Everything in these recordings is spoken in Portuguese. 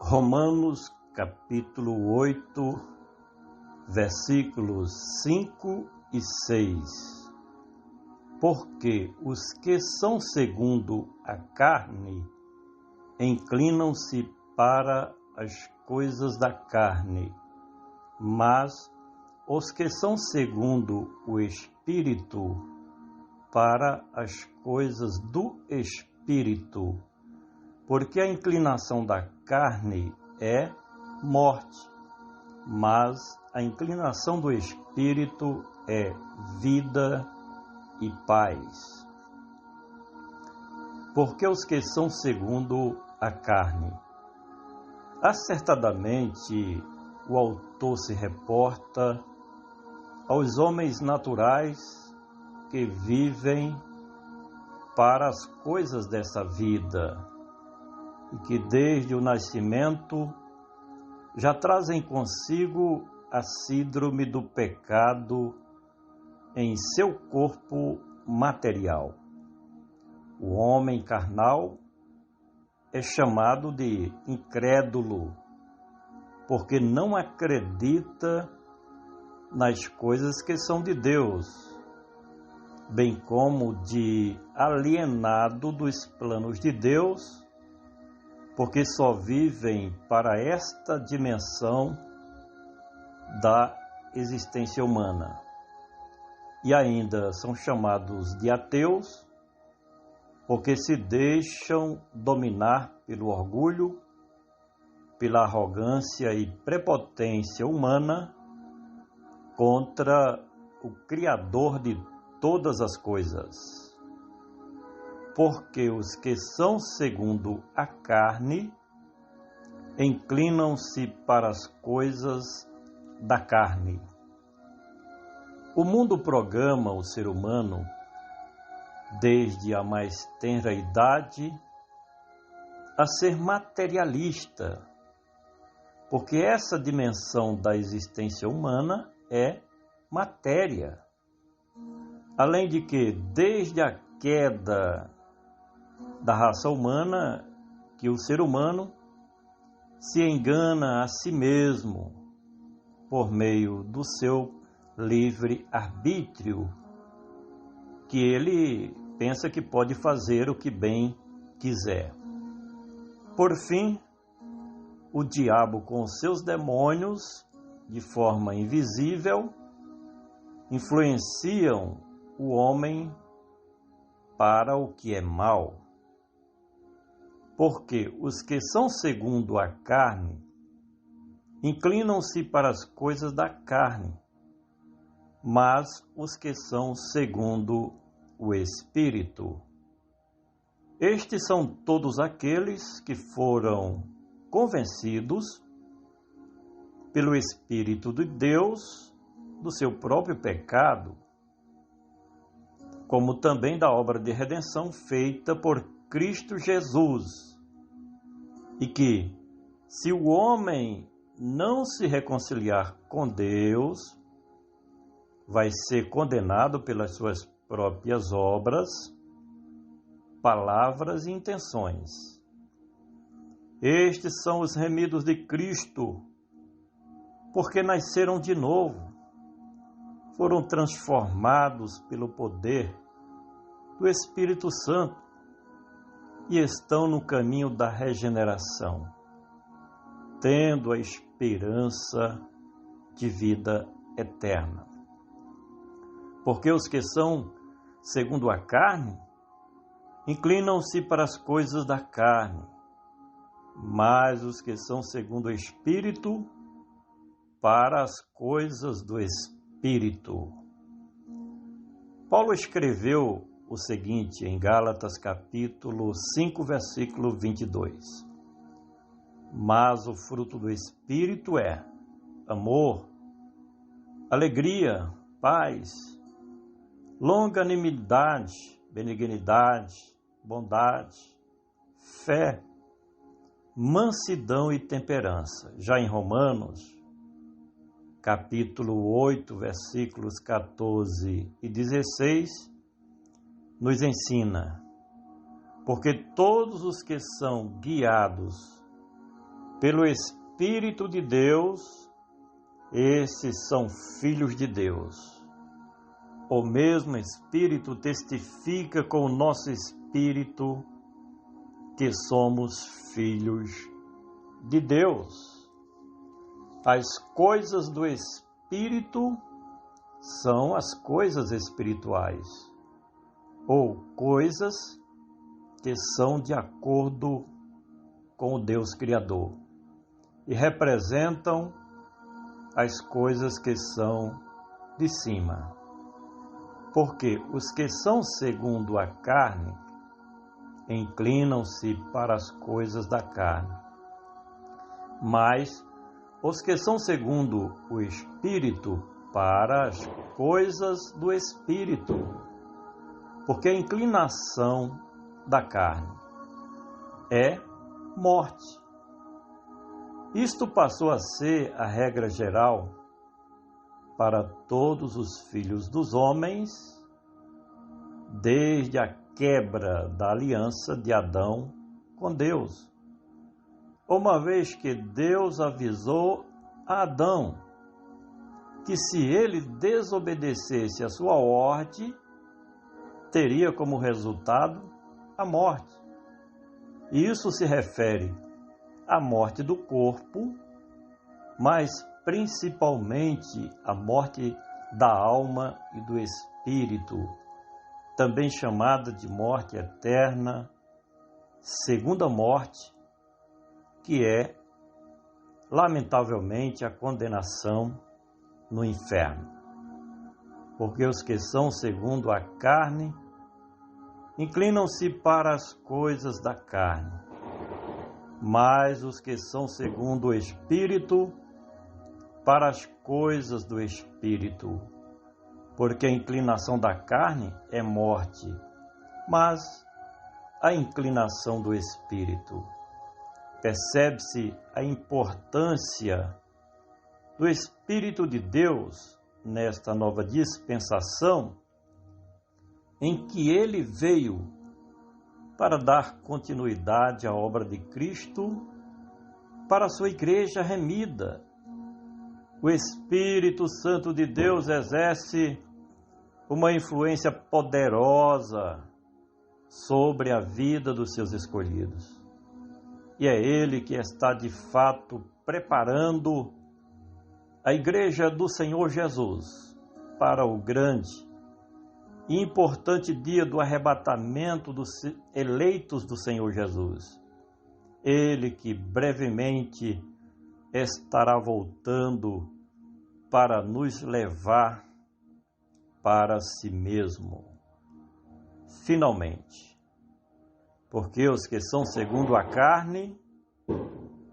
Romanos capítulo 8, versículos 5 e 6. Porque os que são segundo a carne inclinam-se para as coisas da carne, mas os que são segundo o Espírito, para as coisas do Espírito. Porque a inclinação da carne é morte, mas a inclinação do Espírito é vida e paz. Porque os que são segundo a carne. Acertadamente, o autor se reporta aos homens naturais que vivem para as coisas dessa vida e que desde o nascimento já trazem consigo a síndrome do pecado em seu corpo material. O homem carnal é chamado de incrédulo, porque não acredita nas coisas que são de Deus, bem como de alienado dos planos de Deus, porque só vivem para esta dimensão da existência humana. E ainda são chamados de ateus, porque se deixam dominar pelo orgulho, pela arrogância e prepotência humana contra o Criador de todas as coisas. Porque os que são segundo a carne inclinam-se para as coisas da carne. O mundo programa o ser humano desde a mais tenra idade a ser materialista, porque essa dimensão da existência humana é matéria. Além de que, desde a queda da raça humana, que o ser humano se engana a si mesmo por meio do seu livre arbítrio, que ele pensa que pode fazer o que bem quiser. Por fim, o diabo com os seus demônios, de forma invisível, influenciam o homem para o que é mal. Porque os que são segundo a carne inclinam-se para as coisas da carne, mas os que são segundo o Espírito. Estes são todos aqueles que foram convencidos pelo Espírito de Deus do seu próprio pecado, como também da obra de redenção feita por Cristo Jesus, e que, se o homem não se reconciliar com Deus, vai ser condenado pelas suas próprias obras, palavras e intenções. Estes são os remidos de Cristo, porque nasceram de novo, foram transformados pelo poder do Espírito Santo e estão no caminho da regeneração, tendo a esperança de vida eterna. Porque os que são segundo a carne inclinam-se para as coisas da carne, mas os que são segundo o Espírito, para as coisas do Espírito. Paulo escreveu o seguinte em Gálatas capítulo 5, versículo 22. Mas o fruto do Espírito é amor, alegria, paz, longanimidade, benignidade, bondade, fé, mansidão e temperança. Já em Romanos, capítulo 8, versículos 14 e 16, nos ensina: porque todos os que são guiados pelo Espírito de Deus, esses são filhos de Deus. O mesmo Espírito testifica com o nosso espírito que somos filhos de Deus. As coisas do Espírito são as coisas espirituais, ou coisas que são de acordo com o Deus Criador e representam as coisas que são de cima. Porque os que são segundo a carne inclinam-se para as coisas da carne, mas os que são segundo o Espírito para as coisas do Espírito. Porque a inclinação da carne é morte. Isto passou a ser a regra geral para todos os filhos dos homens, desde a quebra da aliança de Adão com Deus. Uma vez que Deus avisou a Adão que se ele desobedecesse a sua ordem, teria como resultado a morte. E isso se refere à morte do corpo, mas principalmente a morte da alma e do espírito, também chamada de morte eterna, segunda morte, que é, lamentavelmente, a condenação no inferno. Porque os que são segundo a carne inclinam-se para as coisas da carne, mas os que são segundo o Espírito para as coisas do Espírito, porque a inclinação da carne é morte, mas a inclinação do Espírito. Percebe-se a importância do Espírito de Deus nesta nova dispensação, em que ele veio para dar continuidade à obra de Cristo para a sua igreja remida. O Espírito Santo de Deus exerce uma influência poderosa sobre a vida dos seus escolhidos. E é Ele que está de fato preparando a igreja do Senhor Jesus para o grande e importante dia do arrebatamento dos eleitos do Senhor Jesus. Ele que brevemente estará voltando para nos levar para si mesmo. Finalmente, porque os que são segundo a carne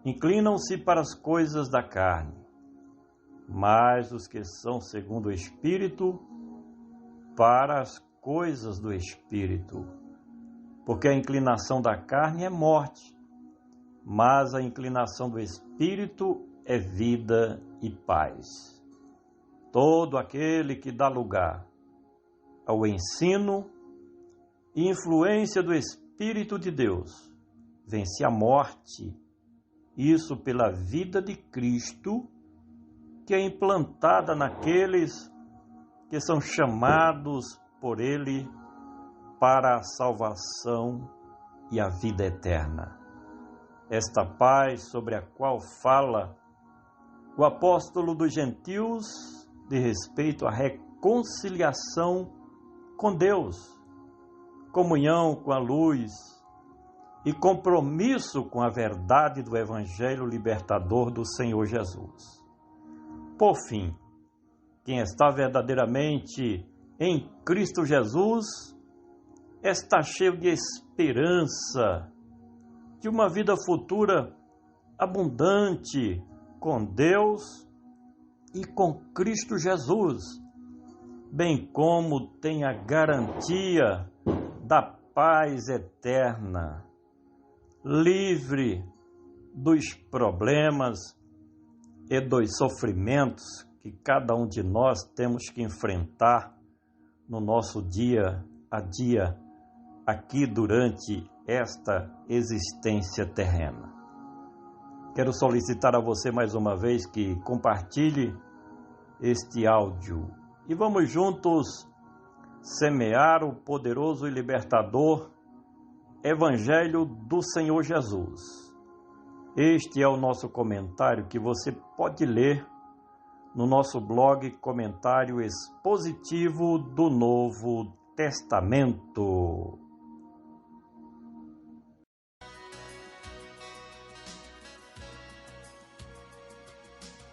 inclinam-se para as coisas da carne, mas os que são segundo o Espírito para as coisas do Espírito. Porque a inclinação da carne é morte, mas a inclinação do Espírito é vida e paz. Todo aquele que dá lugar ao ensino e influência do Espírito de Deus vence a morte, isso pela vida de Cristo, que é implantada naqueles que são chamados por Ele para a salvação e a vida eterna. Esta paz sobre a qual fala o apóstolo dos gentios de respeito à reconciliação com Deus, comunhão com a luz e compromisso com a verdade do Evangelho libertador do Senhor Jesus. Por fim, quem está verdadeiramente em Cristo Jesus está cheio de esperança de uma vida futura abundante com Deus e com Cristo Jesus, bem como tem a garantia da paz eterna, livre dos problemas e dos sofrimentos que cada um de nós temos que enfrentar no nosso dia a dia, aqui durante esta existência terrena. Quero solicitar a você mais uma vez que compartilhe este áudio e vamos juntos semear o poderoso e libertador Evangelho do Senhor Jesus. Este é o nosso comentário que você pode ler no nosso blog Comentário Expositivo do Novo Testamento.